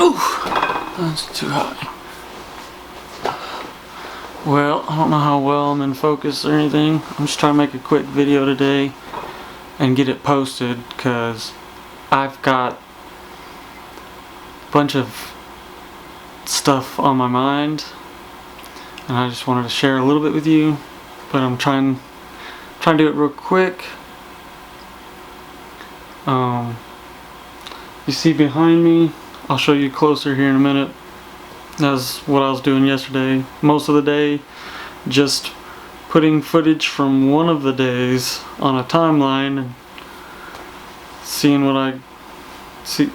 Ooh, that's too high. Well, I don't know how well I'm in focus or anything. I'm just trying to make a quick video today and get it posted because I've got a bunch of stuff on my mind and I just wanted to share a little bit with you, but I'm trying to do it real quick. You see behind me, I'll show you closer here in a minute. That's what I was doing yesterday. Most of the day, just putting footage from one of the days on a timeline and seeing what I see,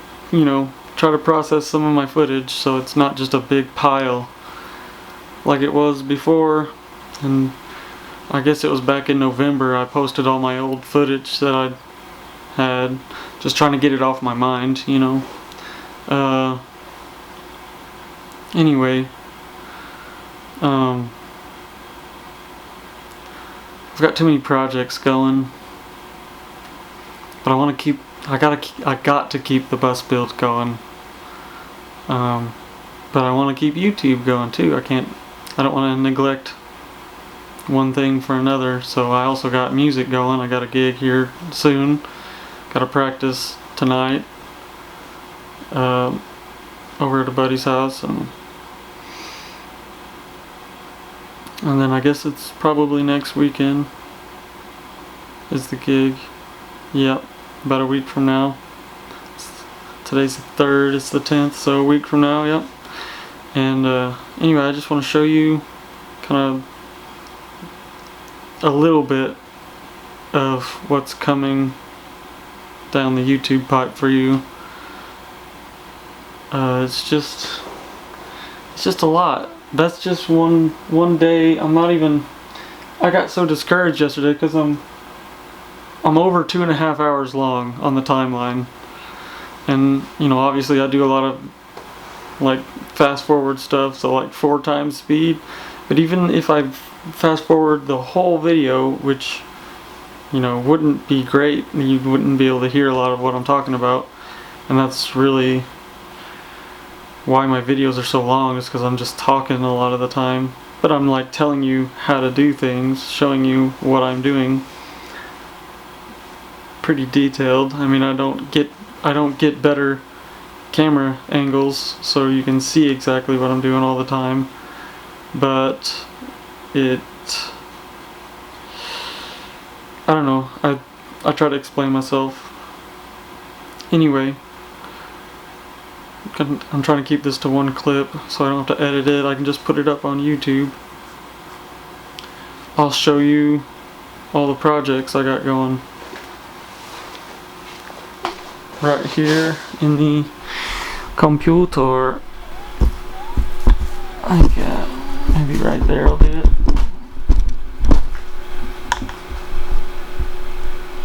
try to process some of my footage so it's not just a big pile like it was before. And I guess it was back in November I posted all my old footage that I had, just trying to get it off my mind, Anyway, I've got too many projects going, but I got to keep the bus build going. But I want to keep YouTube going too. I don't want to neglect one thing for another. So I also got music going. I got a gig here soon. Got to practice tonight over at a buddy's house, and then I guess it's probably next weekend is the gig. Yep, about a week from now. Today's the 3rd, it's the 10th, so a week from now, yep. And anyway, I just want to show you kind of a little bit of what's coming down the YouTube pipe for you. It's just a lot. That's just one day. I got so discouraged yesterday because I'm over 2.5 hours long on the timeline, and obviously I do a lot of like fast forward stuff, so like 4 times speed. But even if I fast forward the whole video, which wouldn't be great, you wouldn't be able to hear a lot of what I'm talking about, and that's really why my videos are so long, is because I'm just talking a lot of the time, but I'm like telling you how to do things, showing you what I'm doing, pretty detailed. I mean, I don't get better camera angles so you can see exactly what I'm doing all the time, but I don't know, I try to explain myself. Anyway, I'm trying to keep this to one clip so I don't have to edit it. I can just put it up on YouTube. I'll show you all the projects I got going. Right here in the computer. I got, maybe right there I'll do it.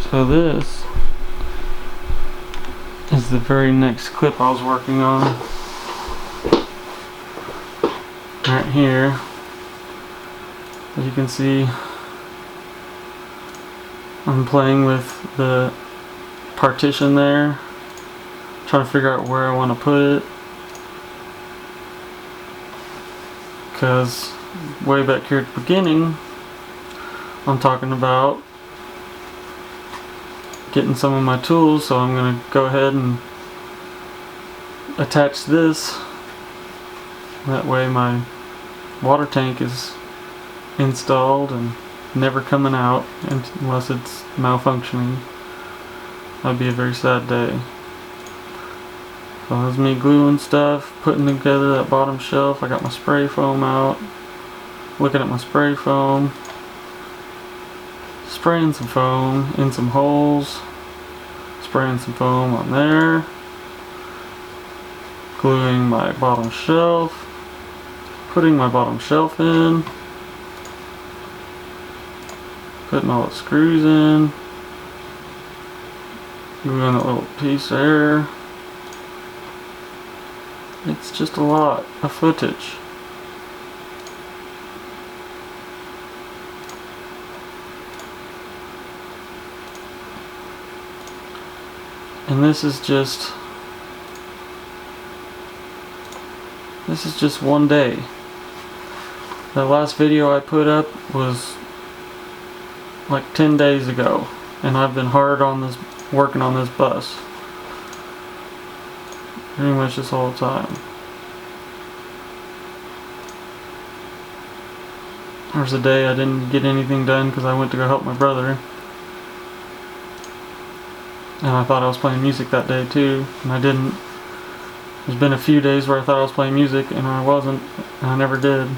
So this is the very next clip I was working on. Right here, as you can see, I'm playing with the partition there, trying to figure out where I want to put it, because way back here at the beginning I'm talking about getting some of my tools, so I'm going to go ahead and attach this. That way my water tank is installed and never coming out unless it's malfunctioning. That'd be a very sad day. So there's me gluing stuff, putting together that bottom shelf. I got my spray foam out, looking at my spray foam, spraying some foam in some holes, spraying some foam on there, gluing my bottom shelf, putting my bottom shelf in, putting all the screws in, gluing that little piece there. It's just a lot of footage. And this is just This is just one day. The last video I put up was like 10 days ago, and I've been hard on this, working on this bus pretty much this whole time. There was a day I didn't get anything done because I went to go help my brother, and I thought I was playing music that day too, and I didn't. There's been a few days where I thought I was playing music and I wasn't, and I never did.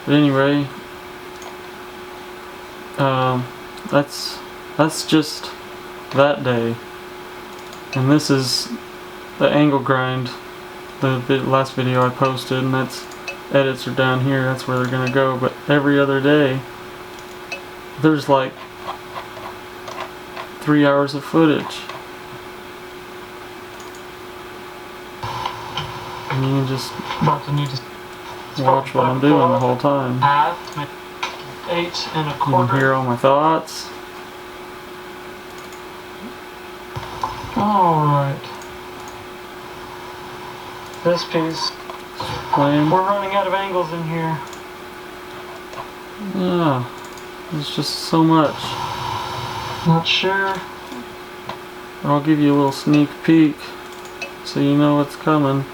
But anyway, that's just that day. And this is the angle grind, the last video I posted, and that's edits are down here. That's where they're gonna go. But every other day, there's like 3 hours of footage. And you can just watch what I'm doing the whole time. 8 1/4. You can hear all my thoughts. Alright. This piece. Playing. We're running out of angles in here. Yeah. There's just so much. Not sure. I'll give you a little sneak peek so you know what's coming.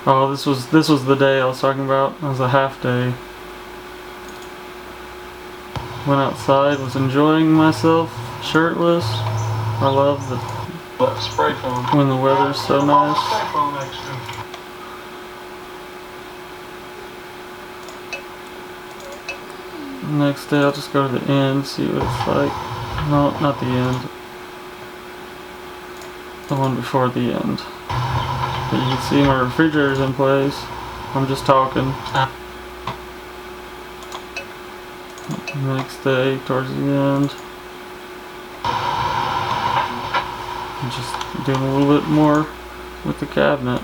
Oh, this was the day I was talking about. It was a half day. Went outside, was enjoying myself, shirtless. I love Spray foam. when the weather's so nice. Spray foam extra. Next day I'll just go to the end, see what it's like. No, not the end. The one before the end. But you can see my refrigerator's in place. I'm just talking. Next day, towards the end. I'm just doing a little bit more with the cabinet.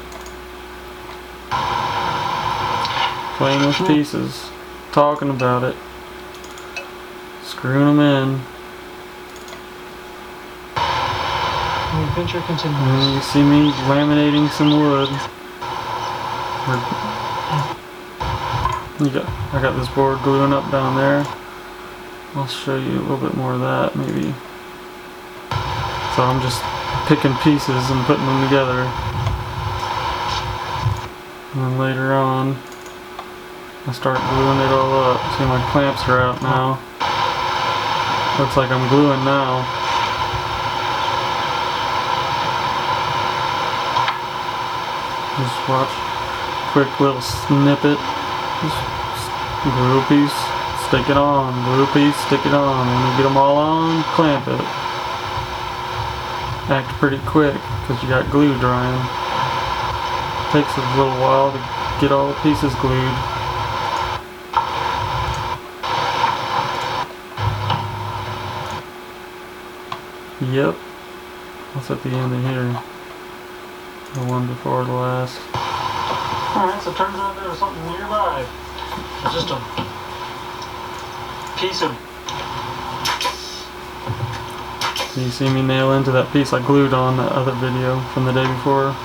Playing with pieces. Talking about it. Screwing them in. The adventure continues. And you see me laminating some wood. I got this board gluing up down there. I'll show you a little bit more of that maybe. So I'm just picking pieces and putting them together. And then later on, I start gluing it all up. See, my clamps are out now. Looks like I'm gluing now. Just watch, quick little snippet. Just glue a piece, stick it on, glue a piece, stick it on. When you get them all on, clamp it. Act pretty quick because you got glue drying. Takes a little while to get all the pieces glued. Yep, that's at the end of here. The one before the last. Alright, so it turns out there was something nearby. It's just a piece of... So you see me nail into that piece I glued on that other video from the day before.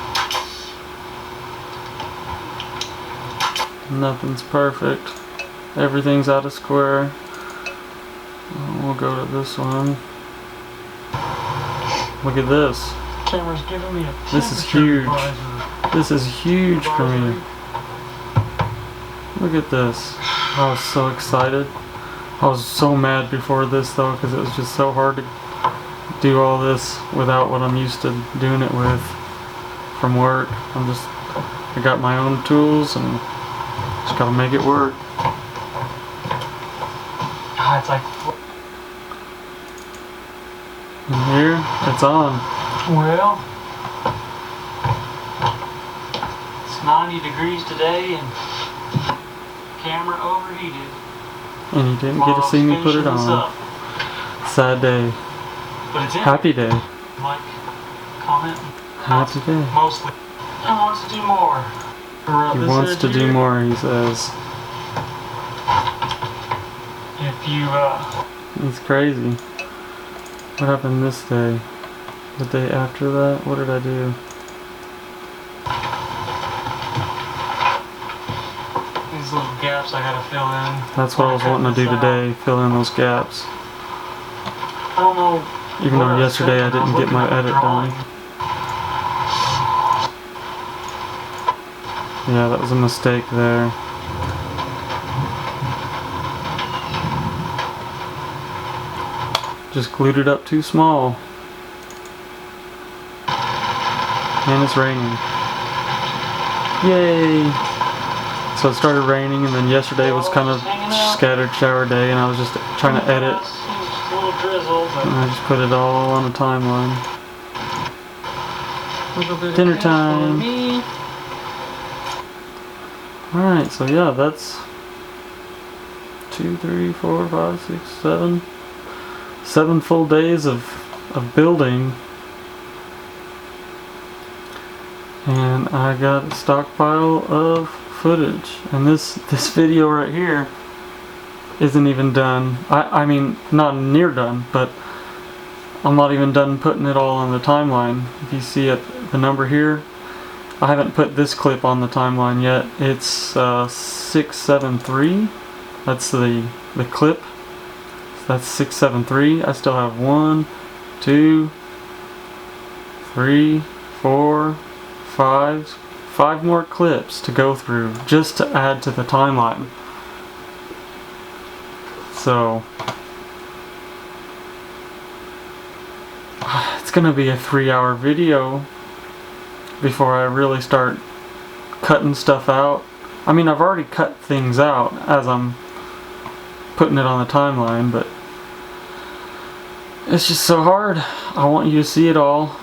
Nothing's perfect. Everything's out of square. We'll go to this one. Look at this. Camera's giving me a This is huge. This is huge for me. Look at this. I was so excited. I was so mad before this though because it was just so hard to do all this without what I'm used to doing it with from work. I got my own tools and just gotta make it work. It's like... And here, it's on. Well, it's 90 degrees today and camera overheated. And you didn't get to see me put it on. Sad day. But it's in. Happy day. Like, comment. Happy day. Mostly. I want to do more. He wants to do more, he says. If you, It's crazy. What happened this day? The day after that? What did I do? gaps I gotta fill in. That's what I was wanting to do today, fill in those gaps. I don't know. Even though yesterday I didn't get my edit done. Yeah, that was a mistake there. Just glued it up too small. And it's raining. Yay! So it started raining, and then yesterday was kind of scattered shower day, and I was just trying to edit. And I just put it all on the timeline. Dinner time. Alright, so yeah, that's 2, 3, 4, 5, 6, 7. 7 full days of building. And I got a stockpile of footage. And this video right here isn't even done. I mean, not near done, but I'm not even done putting it all on the timeline. If you see it, the number here, I haven't put this clip on the timeline yet. It's 673. That's the clip. That's 673. I still have 1, 2, 3, 4, 5 more clips to go through just to add to the timeline. So it's gonna be a 3-hour video before I really start cutting stuff out. I mean, I've already cut things out as I'm putting it on the timeline, but it's just so hard. I want you to see it all.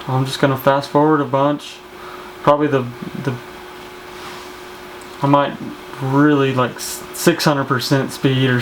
I'm just gonna fast forward a bunch. Probably I might really like 600% speed or